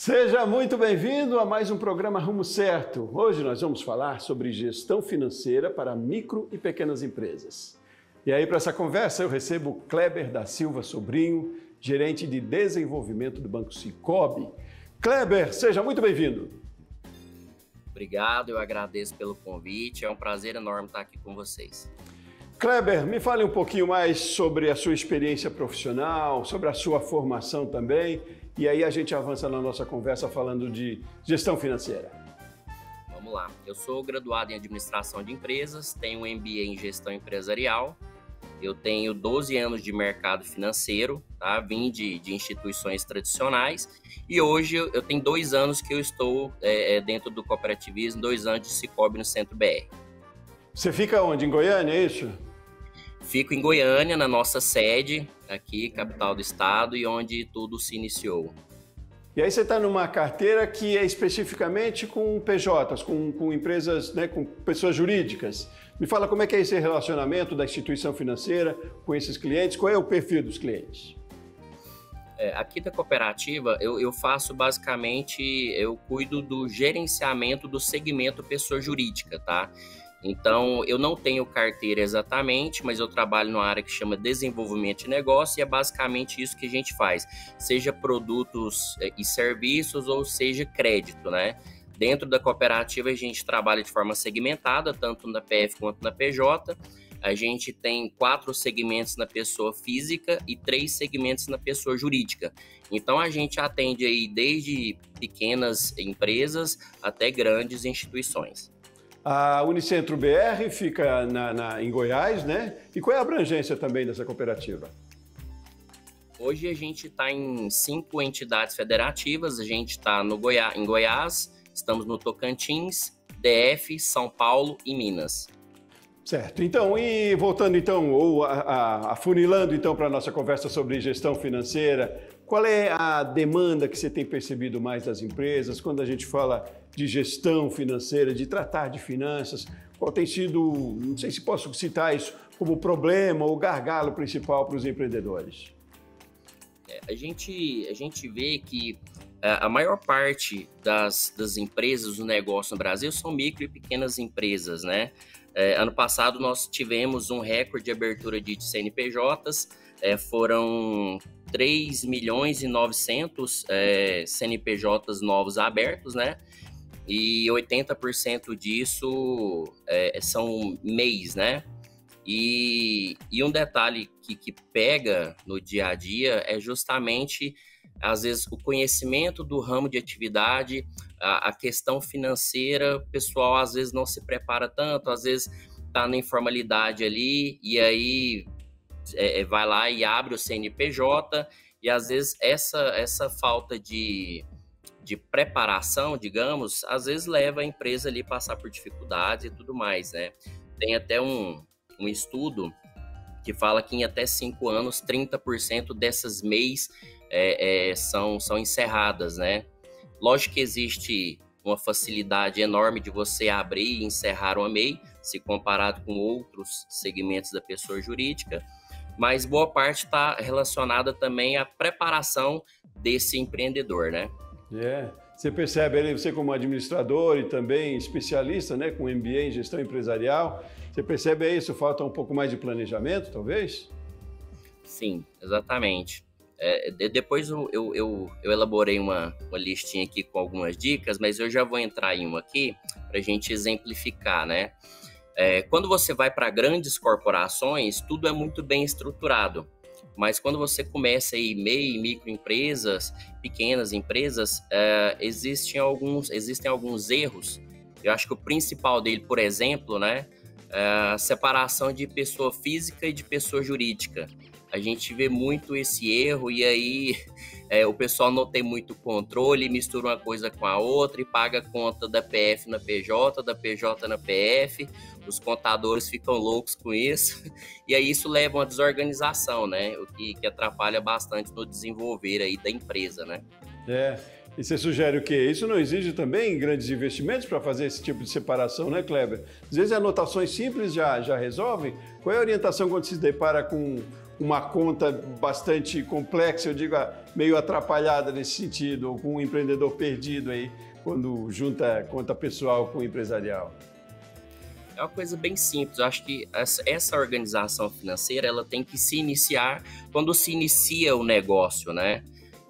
Seja muito bem-vindo a mais um programa Rumo Certo. Hoje nós vamos falar sobre gestão financeira para micro e pequenas empresas. E aí, para essa conversa, eu recebo Kleber da Silva Sobrinho, gerente de desenvolvimento do Banco Sicoob. Kleber, seja muito bem-vindo. Obrigado, eu agradeço pelo convite, é um prazer enorme estar aqui com vocês. Kleber, me fale um pouquinho mais sobre a sua experiência profissional, sobre a sua formação também, e aí a gente avança na nossa conversa falando de gestão financeira. Vamos lá, eu sou graduado em administração de empresas, tenho um MBA em gestão empresarial, eu tenho 12 anos de mercado financeiro, tá? Vim de instituições tradicionais e hoje eu tenho 2 anos que eu estou dentro do cooperativismo, 2 anos de Sicoob no Centro BR. Você fica onde? Em Goiânia, é isso? Fico em Goiânia, na nossa sede, aqui, capital do estado, e onde tudo se iniciou. E aí você está numa carteira que é especificamente com PJs, com empresas, né, com pessoas jurídicas. Me fala como é que é esse relacionamento da instituição financeira com esses clientes, qual é o perfil dos clientes? Aqui da cooperativa, eu faço basicamente, eu cuido do gerenciamento do segmento pessoa jurídica, tá? Então, eu não tenho carteira exatamente, mas eu trabalho numa área que chama desenvolvimento de negócio e é basicamente isso que a gente faz, seja produtos e serviços ou seja crédito, né? Dentro da cooperativa a gente trabalha de forma segmentada, tanto na PF quanto na PJ. A gente tem 4 segmentos na pessoa física e 3 segmentos na pessoa jurídica. Então a gente atende aí desde pequenas empresas até grandes instituições. A Unicentro BR fica em Goiás, né? E qual é a abrangência também dessa cooperativa? Hoje a gente está em 5 entidades federativas, a gente está em Goiás, estamos no Tocantins, DF, São Paulo e Minas. Certo. Então, e voltando então, ou afunilando então para a nossa conversa sobre gestão financeira, qual é a demanda que você tem percebido mais das empresas quando a gente fala de gestão financeira, de tratar de finanças? Qual tem sido, não sei se posso citar isso como problema ou gargalo principal para os empreendedores? A gente vê que a maior parte das empresas do negócio no Brasil são micro e pequenas empresas, né? Ano passado nós tivemos um recorde de abertura de CNPJs, foram 3.900.000 CNPJs novos abertos, né? E 80% disso são MEIs, né? E um detalhe que pega no dia a dia é justamente, às vezes, o conhecimento do ramo de atividade, a questão financeira, o pessoal às vezes não se prepara tanto, às vezes está na informalidade ali e aí vai lá e abre o CNPJ e às vezes essa falta de preparação, digamos, às vezes leva a empresa ali a passar por dificuldades e tudo mais, né? Tem até um estudo que fala que em até 5 anos, 30% dessas MEIs são encerradas, né? Lógico que existe uma facilidade enorme de você abrir e encerrar uma MEI, se comparado com outros segmentos da pessoa jurídica, mas boa parte está relacionada também à preparação desse empreendedor, né? Você percebe ali, você como administrador e também especialista, né, com MBA em gestão empresarial, você percebe isso, falta um pouco mais de planejamento, talvez? Sim, exatamente. Depois eu elaborei uma listinha aqui com algumas dicas, mas eu já vou entrar em uma aqui para a gente exemplificar, né? Quando você vai para grandes corporações, tudo é muito bem estruturado. Mas quando você começa aí MEI, microempresas, pequenas empresas, existem alguns erros. Eu acho que o principal dele, por exemplo, né, é a separação de pessoa física e de pessoa jurídica. A gente vê muito esse erro e aí o pessoal não tem muito controle, mistura uma coisa com a outra e paga a conta da PF na PJ, da PJ na PF. Os contadores ficam loucos com isso e aí isso leva a uma desorganização, né? O que atrapalha bastante no desenvolver aí da empresa, né? E você sugere o quê? Isso não exige também grandes investimentos para fazer esse tipo de separação, né, Kleber? Às vezes anotações simples já resolvem. Qual é a orientação quando se depara com uma conta bastante complexa, eu digo meio atrapalhada nesse sentido, ou com um empreendedor perdido aí, quando junta conta pessoal com empresarial? É uma coisa bem simples. Eu acho que essa organização financeira ela tem que se iniciar quando se inicia o negócio, né?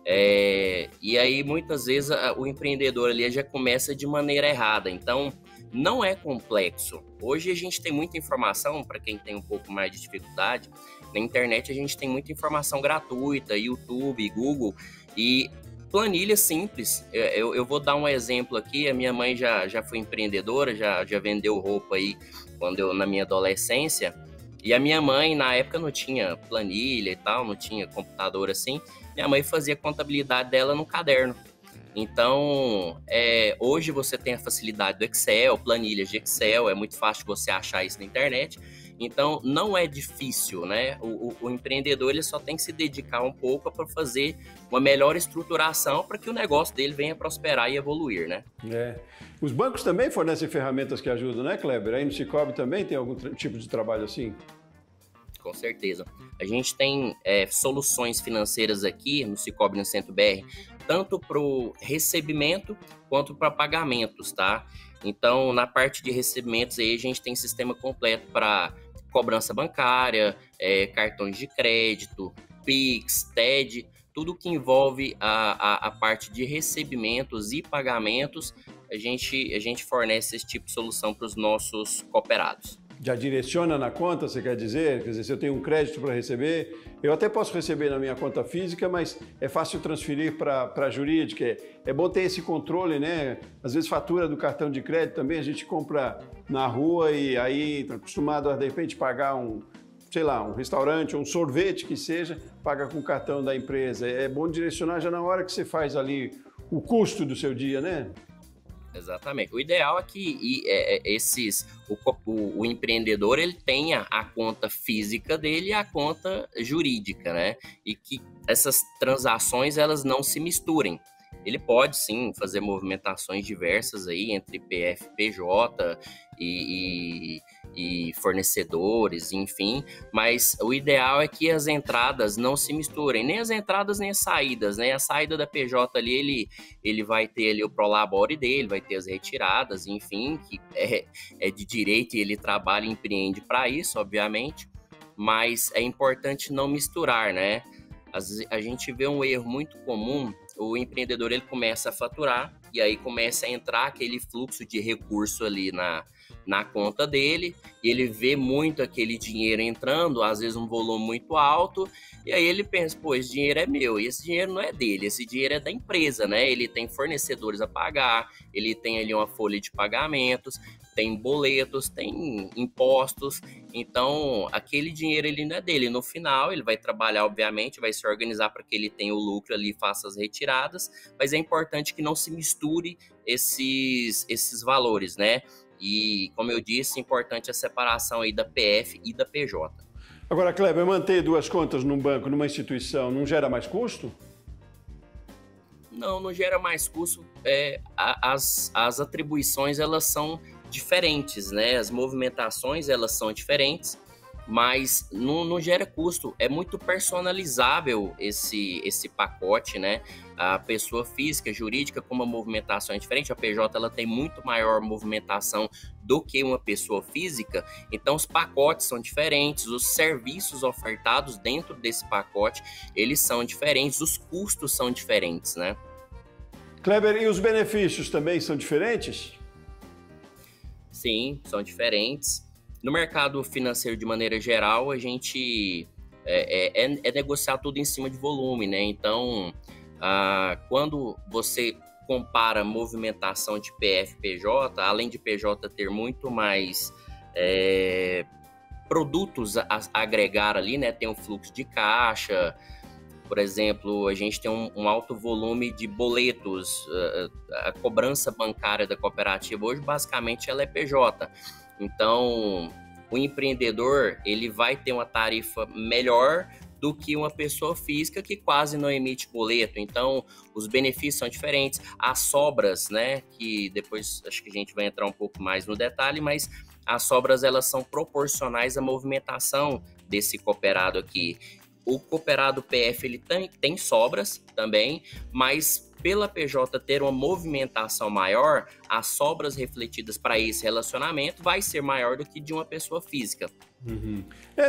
E aí, muitas vezes, o empreendedor ali já começa de maneira errada. Então, não é complexo. Hoje a gente tem muita informação, para quem tem um pouco mais de dificuldade, na internet a gente tem muita informação gratuita, YouTube, Google, e planilha simples. Eu vou dar um exemplo aqui, a minha mãe já foi empreendedora, já vendeu roupa aí na minha adolescência, e a minha mãe, na época, não tinha planilha e tal, não tinha computador assim, minha mãe fazia a contabilidade dela no caderno. Então, hoje você tem a facilidade do Excel, planilhas de Excel, é muito fácil você achar isso na internet. Então, não é difícil, né? O empreendedor ele só tem que se dedicar um pouco para fazer uma melhor estruturação para que o negócio dele venha prosperar e evoluir, né? Os bancos também fornecem ferramentas que ajudam, né, Kleber? Aí no Sicoob também tem algum tipo de trabalho assim? Com certeza. A gente tem soluções financeiras aqui no Sicoob no Centro BR, tanto para o recebimento quanto para pagamentos, tá? Então, na parte de recebimentos aí, a gente tem sistema completo para cobrança bancária, cartões de crédito, Pix, TED, tudo que envolve a parte de recebimentos e pagamentos, a gente fornece esse tipo de solução para os nossos cooperados. Já direciona na conta, você quer dizer? Quer dizer, se eu tenho um crédito para receber, eu até posso receber na minha conta física, mas é fácil transferir para a jurídica. É bom ter esse controle, né? Às vezes fatura do cartão de crédito também, a gente compra na rua e aí está acostumado a, de repente, pagar um restaurante ou um sorvete que seja, paga com o cartão da empresa. É bom direcionar já na hora que você faz ali o custo do seu dia, né? Exatamente. O ideal é que o empreendedor ele tenha a conta física dele e a conta jurídica, né? E que essas transações elas não se misturem. Ele pode sim fazer movimentações diversas aí entre PF, PJ e fornecedores, enfim, mas o ideal é que as entradas não se misturem, nem as entradas nem as saídas, né? A saída da PJ ali, ele vai ter ali o prolabore dele, vai ter as retiradas, enfim, que é de direito e ele trabalha e empreende para isso, obviamente, mas é importante não misturar, né? A gente vê um erro muito comum, o empreendedor ele começa a faturar e aí começa a entrar aquele fluxo de recurso ali na conta dele, e ele vê muito aquele dinheiro entrando, às vezes um volume muito alto, e aí ele pensa, pô, esse dinheiro é meu, e esse dinheiro não é dele, esse dinheiro é da empresa, né? Ele tem fornecedores a pagar, ele tem ali uma folha de pagamentos, tem boletos, tem impostos, então aquele dinheiro ele não é dele. No final ele vai trabalhar, obviamente, vai se organizar para que ele tenha o lucro ali, faça as retiradas, mas é importante que não se misture esses valores, né? E, como eu disse, é importante a separação aí da PF e da PJ. Agora, Kleber, manter duas contas num banco, numa instituição, não gera mais custo? Não gera mais custo. As atribuições, elas são diferentes, né? As movimentações, elas são diferentes, mas não gera custo. É muito personalizável esse pacote, né? A pessoa física, jurídica, com uma movimentação diferente, a PJ ela tem muito maior movimentação do que uma pessoa física, então os pacotes são diferentes, os serviços ofertados dentro desse pacote, eles são diferentes, os custos são diferentes, né? Kleber, e os benefícios também são diferentes? Sim, são diferentes. No mercado financeiro, de maneira geral, a gente é negociar tudo em cima de volume, né? Então, quando você compara movimentação de PF, PJ, além de PJ ter muito mais produtos a agregar ali, né? Tem um fluxo de caixa, por exemplo, a gente tem um alto volume de boletos, a cobrança bancária da cooperativa hoje, basicamente, ela é PJ. Então, o empreendedor, ele vai ter uma tarifa melhor do que uma pessoa física que quase não emite boleto. Então, os benefícios são diferentes. As sobras, né, que depois acho que a gente vai entrar um pouco mais no detalhe, mas as sobras, elas são proporcionais à movimentação desse cooperado aqui. O cooperado PF ele tem sobras também, mas pela PJ ter uma movimentação maior, as sobras refletidas para esse relacionamento vai ser maior do que de uma pessoa física. Uhum.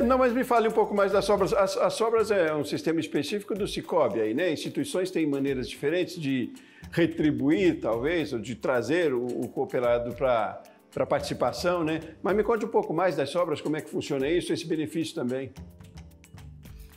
Não, mas me fale um pouco mais das sobras. As sobras é um sistema específico do Sicoob aí, né? Instituições têm maneiras diferentes de retribuir, talvez, ou de trazer o cooperado para participação, né? Mas me conte um pouco mais das sobras, como é que funciona isso, esse benefício também.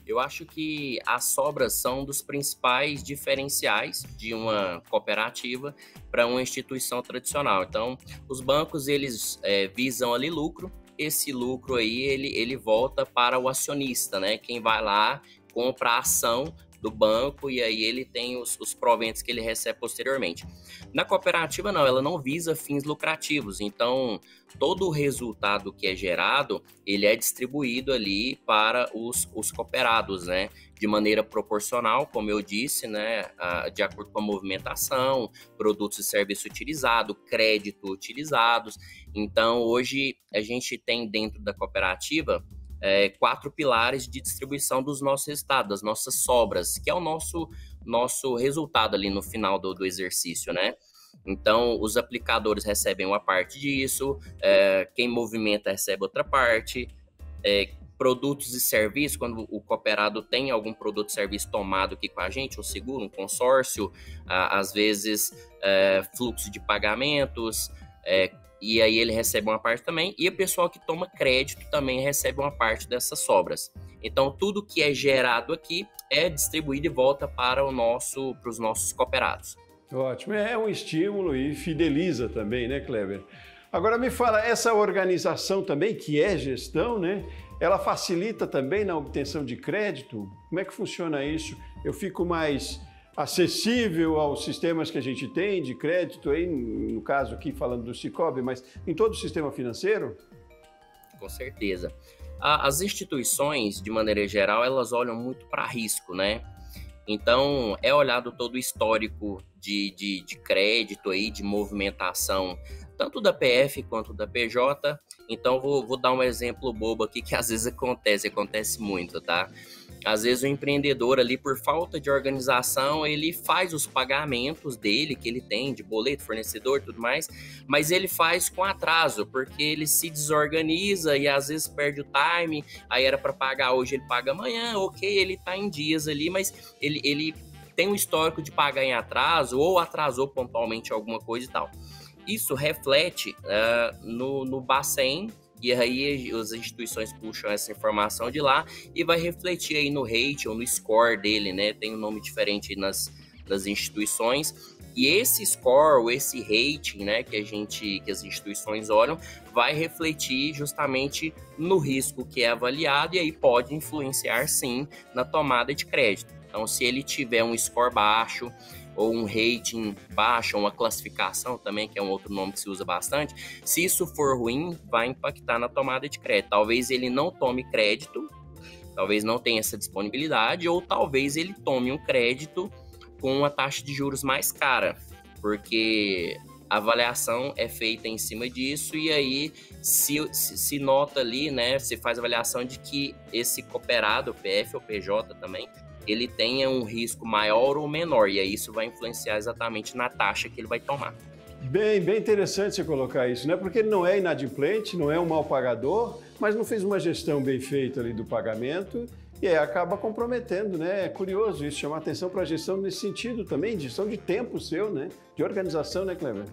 Eu acho que as sobras são um dos principais diferenciais de uma cooperativa para uma instituição tradicional. Então, os bancos, eles visam ali lucro. Esse lucro aí, ele volta para o acionista, né? Quem vai lá, compra a ação do banco e aí ele tem os proventos que ele recebe posteriormente. Na cooperativa, não, ela não visa fins lucrativos, então todo o resultado que é gerado, ele é distribuído ali para os cooperados, né? De maneira proporcional, como eu disse, né? De acordo com a movimentação, produtos e serviços utilizados, crédito utilizados. Então, hoje, a gente tem dentro da cooperativa 4 pilares de distribuição dos nossos resultados, das nossas sobras, que é o nosso resultado ali no final do exercício, né? Então, os aplicadores recebem uma parte disso, quem movimenta recebe outra parte, produtos e serviços, quando o cooperado tem algum produto e serviço tomado aqui com a gente, um seguro, um consórcio, às vezes fluxo de pagamentos, e aí ele recebe uma parte também, e o pessoal que toma crédito também recebe uma parte dessas sobras. Então, tudo que é gerado aqui é distribuído e volta para os nossos cooperados. Ótimo, é um estímulo e fideliza também, né, Kleber? Agora me fala, essa organização também, que é gestão, né? Ela facilita também na obtenção de crédito? Como é que funciona isso? Eu fico mais acessível aos sistemas que a gente tem de crédito, aí, no caso aqui falando do Sicoob, mas em todo o sistema financeiro? Com certeza. As instituições, de maneira geral, elas olham muito para risco, né? Então, é olhado todo o histórico de crédito, aí, de movimentação, tanto da PF quanto da PJ. Então, vou dar um exemplo bobo aqui que às vezes acontece muito, tá? Às vezes o empreendedor ali, por falta de organização, ele faz os pagamentos dele, que ele tem de boleto, fornecedor e tudo mais, mas ele faz com atraso, porque ele se desorganiza e às vezes perde o time, aí era para pagar hoje, ele paga amanhã, ok, ele tá em dias ali, mas ele tem um histórico de pagar em atraso ou atrasou pontualmente alguma coisa e tal. Isso reflete no Bacen, e aí as instituições puxam essa informação de lá e vai refletir aí no rate ou no score dele, né? Tem um nome diferente nas instituições. E esse score, ou esse rating, né, que as instituições olham, vai refletir justamente no risco que é avaliado e aí pode influenciar, sim, na tomada de crédito. Então, se ele tiver um score baixo, ou um rating baixo, uma classificação também, que é um outro nome que se usa bastante, se isso for ruim, vai impactar na tomada de crédito. Talvez ele não tome crédito, talvez não tenha essa disponibilidade, ou talvez ele tome um crédito com uma taxa de juros mais cara, porque a avaliação é feita em cima disso e aí se nota ali, né, se faz a avaliação de que esse cooperado, PF ou PJ também, ele tenha um risco maior ou menor, e aí isso vai influenciar exatamente na taxa que ele vai tomar. Bem interessante você colocar isso, né? Porque ele não é inadimplente, não é um mau pagador, mas não fez uma gestão bem feita ali do pagamento e aí acaba comprometendo, né? É curioso isso, chamar atenção para a gestão nesse sentido também, gestão de tempo seu, né? De organização, né, Kleber?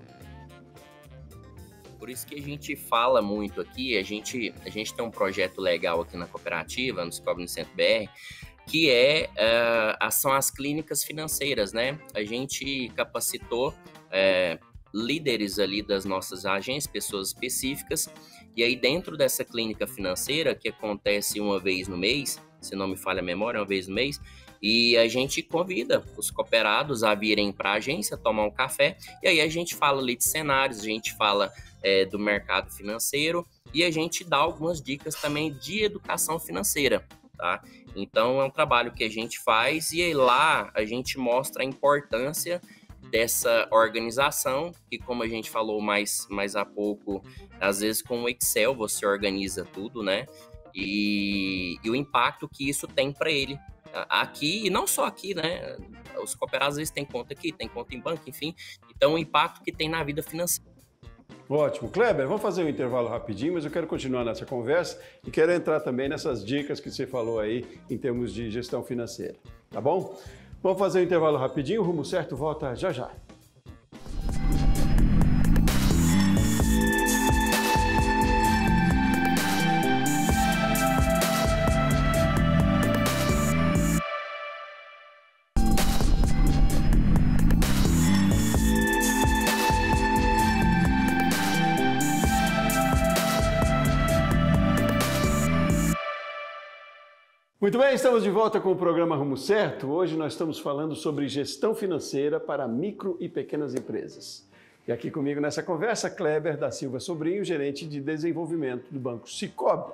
Por isso que a gente fala muito aqui, a gente tem um projeto legal aqui na cooperativa, no Sicoob Unicentro BR, que são as clínicas financeiras, né? A gente capacitou líderes ali das nossas agências, pessoas específicas, e aí dentro dessa clínica financeira, que acontece uma vez no mês, se não me falha a memória, uma vez no mês, e a gente convida os cooperados a virem para a agência, tomar um café, e aí a gente fala ali de cenários, a gente fala do mercado financeiro, e a gente dá algumas dicas também de educação financeira, tá? Então, é um trabalho que a gente faz e aí lá a gente mostra a importância dessa organização, que como a gente falou mais há pouco, às vezes com o Excel você organiza tudo, né? e o impacto que isso tem para ele aqui, e não só aqui, né? Os cooperados, eles têm conta aqui, têm conta em banco, enfim. Então, o impacto que tem na vida financeira. Ótimo. Kleber, vamos fazer um intervalo rapidinho, mas eu quero continuar nessa conversa e quero entrar também nessas dicas que você falou aí em termos de gestão financeira, tá bom? Vamos fazer um intervalo rapidinho, o Rumo Certo volta já já. Muito bem, estamos de volta com o programa Rumo Certo. Hoje nós estamos falando sobre gestão financeira para micro e pequenas empresas. E aqui comigo nessa conversa, Kleber da Silva Sobrinho, gerente de desenvolvimento do Banco Sicoob.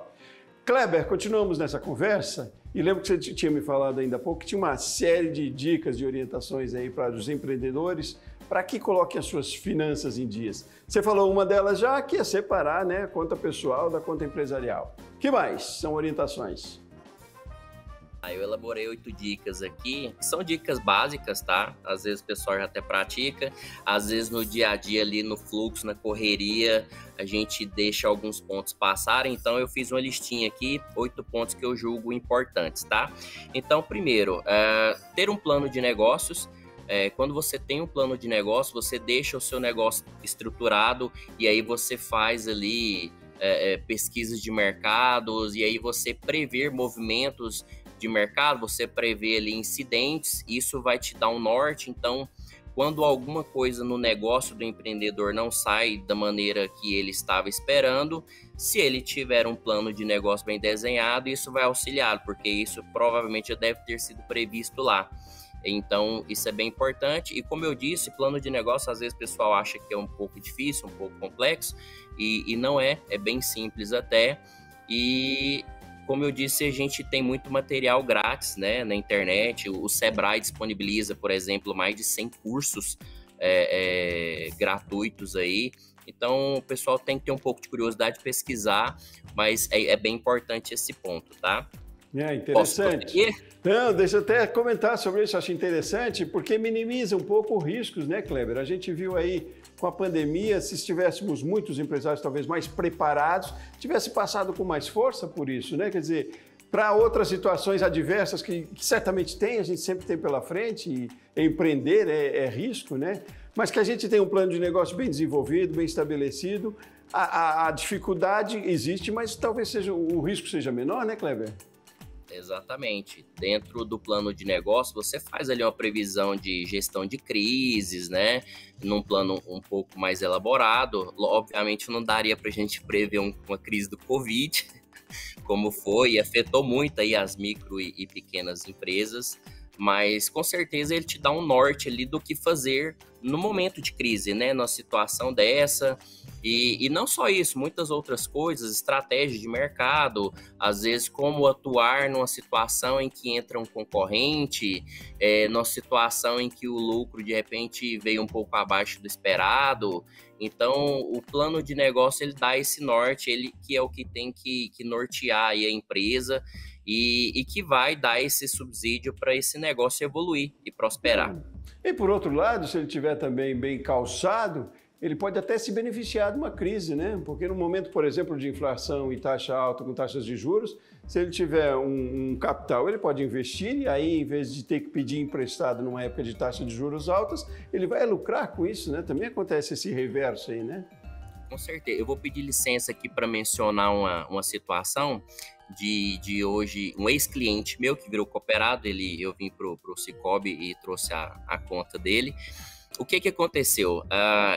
Kleber, continuamos nessa conversa e lembro que você tinha me falado ainda há pouco que tinha uma série de dicas, de orientações aí para os empreendedores para que coloquem as suas finanças em dias. Você falou uma delas já, que é separar, né, a conta pessoal da conta empresarial. O que mais são orientações? Eu elaborei 8 dicas aqui, são dicas básicas, tá? Às vezes o pessoal já até pratica, às vezes no dia a dia ali, no fluxo, na correria, a gente deixa alguns pontos passarem, então eu fiz uma listinha aqui, 8 pontos que eu julgo importantes, tá? Então, primeiro, ter um plano de negócios. Quando você tem um plano de negócio, você deixa o seu negócio estruturado e aí você faz ali pesquisas de mercados e aí você prevê movimentos de mercado, você prevê ali incidentes, isso vai te dar um norte. Então, quando alguma coisa no negócio do empreendedor não sai da maneira que ele estava esperando, se ele tiver um plano de negócio bem desenhado, isso vai auxiliar, porque isso provavelmente já deve ter sido previsto lá. Então, isso é bem importante. E como eu disse, plano de negócio, às vezes o pessoal acha que é um pouco difícil, um pouco complexo, e não é bem simples até. E como eu disse, a gente tem muito material grátis, né, na internet. O Sebrae disponibiliza, por exemplo, mais de 100 cursos gratuitos aí. Então, o pessoal tem que ter um pouco de curiosidade de pesquisar, mas é bem importante esse ponto, tá? Interessante. Não, deixa eu até comentar sobre isso, acho interessante, porque minimiza um pouco os riscos, né, Kleber? A gente viu aí com a pandemia, se estivéssemos muitos empresários talvez mais preparados, tivesse passado com mais força por isso, né? Quer dizer, para outras situações adversas que certamente tem, a gente sempre tem pela frente, e empreender é risco, né? Mas que a gente tem um plano de negócio bem desenvolvido, bem estabelecido, a dificuldade existe, mas talvez o risco seja menor, né, Kleber? Exatamente. Dentro do plano de negócio, você faz ali uma previsão de gestão de crises, né? Num plano um pouco mais elaborado. Obviamente, não daria para a gente prever uma crise do Covid, como foi, e afetou muito aí as micro e pequenas empresas. Mas, com certeza, ele te dá um norte ali do que fazer no momento de crise, né? Numa situação dessa. E não só isso, muitas outras coisas, estratégia de mercado, às vezes como atuar numa situação em que entra um concorrente, numa situação em que o lucro, de repente, veio um pouco abaixo do esperado. Então, o plano de negócio, ele dá esse norte, ele que é o que tem que nortear aí a empresa, e que vai dar esse subsídio para esse negócio evoluir e prosperar. E por outro lado, se ele estiver também bem calçado, ele pode até se beneficiar de uma crise, né? Porque no momento, por exemplo, de inflação e taxa alta com taxas de juros, se ele tiver um capital, ele pode investir e aí, em vez de ter que pedir emprestado numa época de taxa de juros altas, ele vai lucrar com isso, né? Também acontece esse reverso aí, né? Com certeza. Eu vou pedir licença aqui para mencionar uma situação de hoje, um ex-cliente meu que virou cooperado, eu vim pro Sicoob e trouxe a conta dele. O que aconteceu?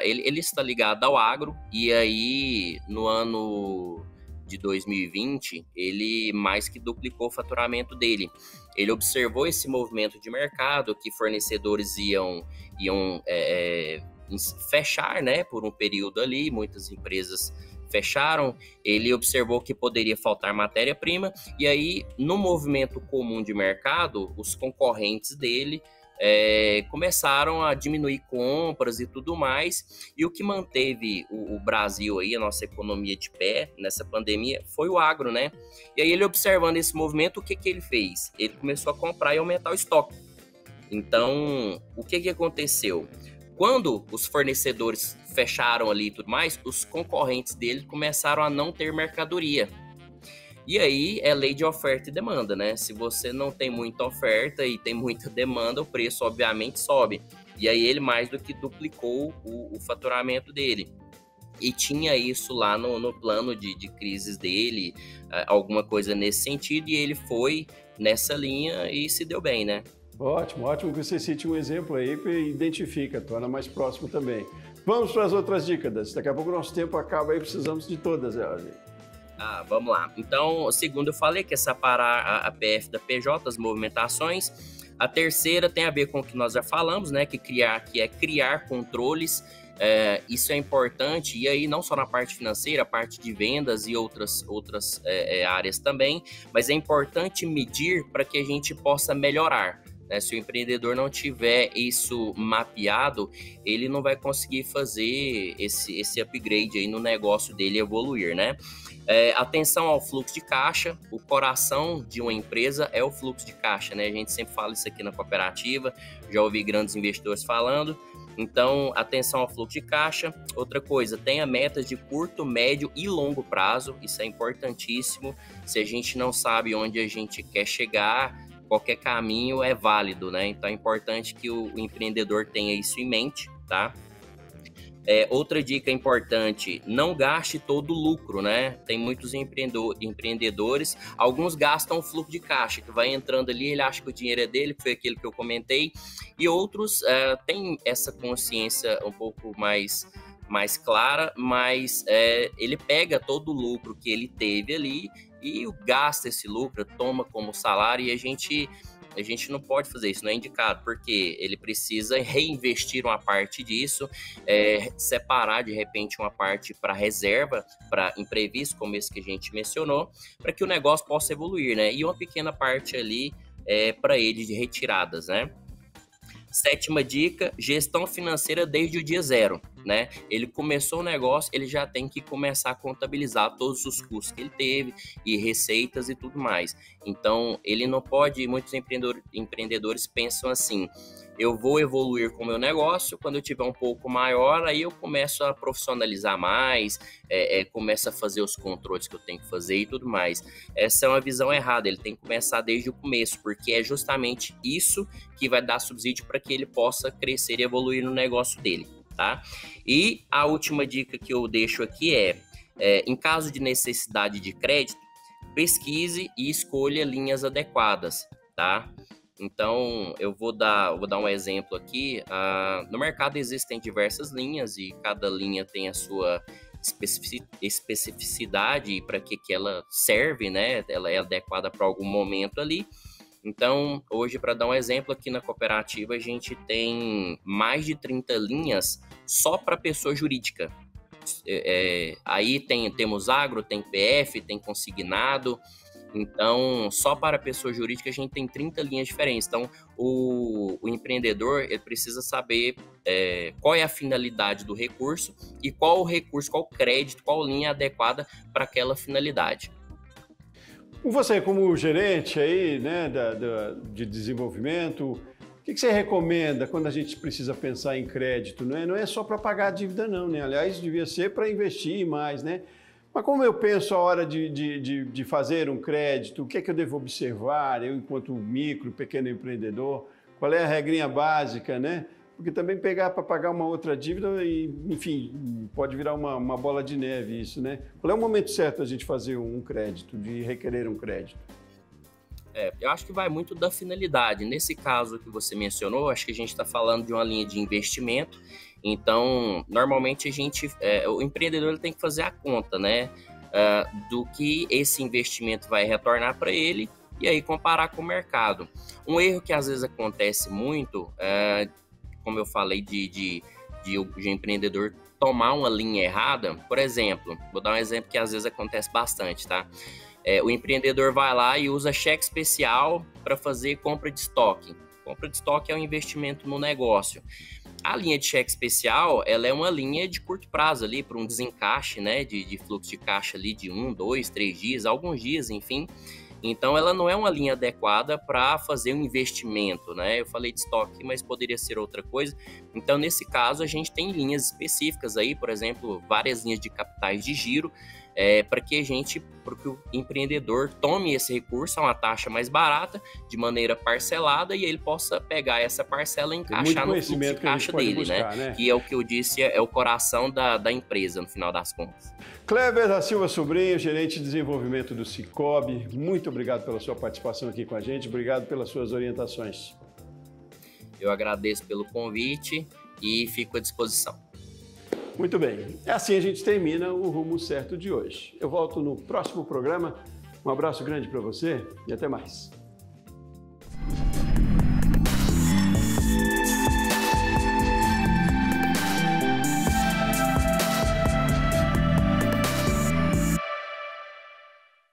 Ele está ligado ao agro e aí no ano de 2020 ele mais que duplicou o faturamento dele. Ele observou esse movimento de mercado que fornecedores iam fechar, né, por um período ali, muitas empresas fecharam, ele observou que poderia faltar matéria-prima e aí no movimento comum de mercado, os concorrentes dele começaram a diminuir compras e tudo mais, e o que manteve o Brasil aí, a nossa economia de pé nessa pandemia, foi o agro, né? E aí ele observando esse movimento, o que ele fez? Ele começou a comprar e aumentar o estoque. Então, o que aconteceu? Quando os fornecedores fecharam ali e tudo mais, os concorrentes dele começaram a não ter mercadoria. E aí é lei de oferta e demanda, né? Se você não tem muita oferta e tem muita demanda, o preço obviamente sobe. E aí ele mais do que duplicou o faturamento dele. E tinha isso lá no plano de crises dele, alguma coisa nesse sentido, e ele foi nessa linha e se deu bem, né? Ótimo, ótimo que você cite um exemplo aí que identifica, torna mais próximo também. Vamos para as outras dicas. Daqui a pouco o nosso tempo acaba e precisamos de todas elas. Vamos lá. Então, segundo eu falei que é separar a PF da PJ, as movimentações. A terceira tem a ver com o que nós já falamos, né? Que é criar controles. Isso é importante, e aí não só na parte financeira, a parte de vendas e outras áreas também, mas é importante medir para que a gente possa melhorar. Se o empreendedor não tiver isso mapeado, ele não vai conseguir fazer esse upgrade aí no negócio dele evoluir, né? Atenção ao fluxo de caixa. O coração de uma empresa é o fluxo de caixa, né? A gente sempre fala isso aqui na cooperativa, já ouvi grandes investidores falando. Então, atenção ao fluxo de caixa. Outra coisa, tenha metas de curto, médio e longo prazo. Isso é importantíssimo. Se a gente não sabe onde a gente quer chegar, qualquer caminho é válido, né? Então é importante que o empreendedor tenha isso em mente, tá? Outra dica importante, não gaste todo o lucro, né? Tem muitos empreendedores, alguns gastam o fluxo de caixa, que vai entrando ali, ele acha que o dinheiro é dele, que foi aquilo que eu comentei, e outros têm essa consciência um pouco mais clara, mas ele pega todo o lucro que ele teve ali e gasta esse lucro, toma como salário, e a gente não pode fazer isso, não é indicado, porque ele precisa reinvestir uma parte disso, separar de repente uma parte para reserva, para imprevisto, como esse que a gente mencionou, para que o negócio possa evoluir, né? E uma pequena parte ali para ele de retiradas, né? Sétima dica, gestão financeira desde o dia zero, né? Ele começou o negócio, ele já tem que começar a contabilizar todos os custos que ele teve e receitas e tudo mais. Então, ele não pode, muitos empreendedores pensam assim, eu vou evoluir com o meu negócio, quando eu tiver um pouco maior, aí eu começo a profissionalizar mais, começo a fazer os controles que eu tenho que fazer e tudo mais. Essa é uma visão errada, ele tem que começar desde o começo, porque é justamente isso que vai dar subsídio para que ele possa crescer e evoluir no negócio dele, tá? E a última dica que eu deixo aqui em caso de necessidade de crédito, pesquise e escolha linhas adequadas, tá? Então, eu vou dar um exemplo aqui. No mercado existem diversas linhas e cada linha tem a sua especificidade para que ela serve, né? Ela é adequada para algum momento ali. Então, hoje, para dar um exemplo, aqui na cooperativa a gente tem mais de 30 linhas só para pessoa jurídica. Aí temos agro, tem PF, tem consignado. Então, só para pessoa jurídica a gente tem 30 linhas diferentes. Então, o empreendedor ele precisa saber qual é a finalidade do recurso e qual o recurso, qual o crédito, qual linha adequada para aquela finalidade. Você, como gerente aí, né, de desenvolvimento, o que você recomenda quando a gente precisa pensar em crédito? Não é só para pagar a dívida, não, né? Aliás, devia ser para investir mais, né? Mas como eu penso a hora de fazer um crédito, o que é que eu devo observar, eu enquanto micro, pequeno empreendedor, qual é a regrinha básica, né? Porque também pegar para pagar uma outra dívida, e, enfim, pode virar uma bola de neve isso, né? Qual é o momento certo da gente fazer um crédito, de requerer um crédito? Eu acho que vai muito da finalidade. Nesse caso que você mencionou, acho que a gente está falando de uma linha de investimento. Então, normalmente o empreendedor ele tem que fazer a conta, né? Do que esse investimento vai retornar para ele e aí comparar com o mercado. Um erro que às vezes acontece muito, como eu falei, de empreendedor tomar uma linha errada. Por exemplo, vou dar um exemplo que às vezes acontece bastante, tá? O empreendedor vai lá e usa cheque especial para fazer compra de estoque. compra de estoque é um investimento no negócio. A linha de cheque especial, ela é uma linha de curto prazo ali, para um desencaixe, né, de fluxo de caixa ali de 1, 2, 3 dias, alguns dias, enfim. Então, ela não é uma linha adequada para fazer um investimento, né? Eu falei de estoque, mas poderia ser outra coisa. Então, nesse caso, a gente tem linhas específicas aí, por exemplo, várias linhas de capitais de giro, para que o empreendedor tome esse recurso a uma taxa mais barata, de maneira parcelada, e ele possa pegar essa parcela e encaixar no fluxo de caixa dele, buscar, né? Que é o que eu disse, é o coração da empresa, no final das contas. Kleber da Silva Sobrinho, gerente de desenvolvimento do Sicoob, muito obrigado pela sua participação aqui com a gente, obrigado pelas suas orientações. Eu agradeço pelo convite e fico à disposição. Muito bem, assim a gente termina o Rumo Certo de hoje. Eu volto no próximo programa. Um abraço grande para você e até mais.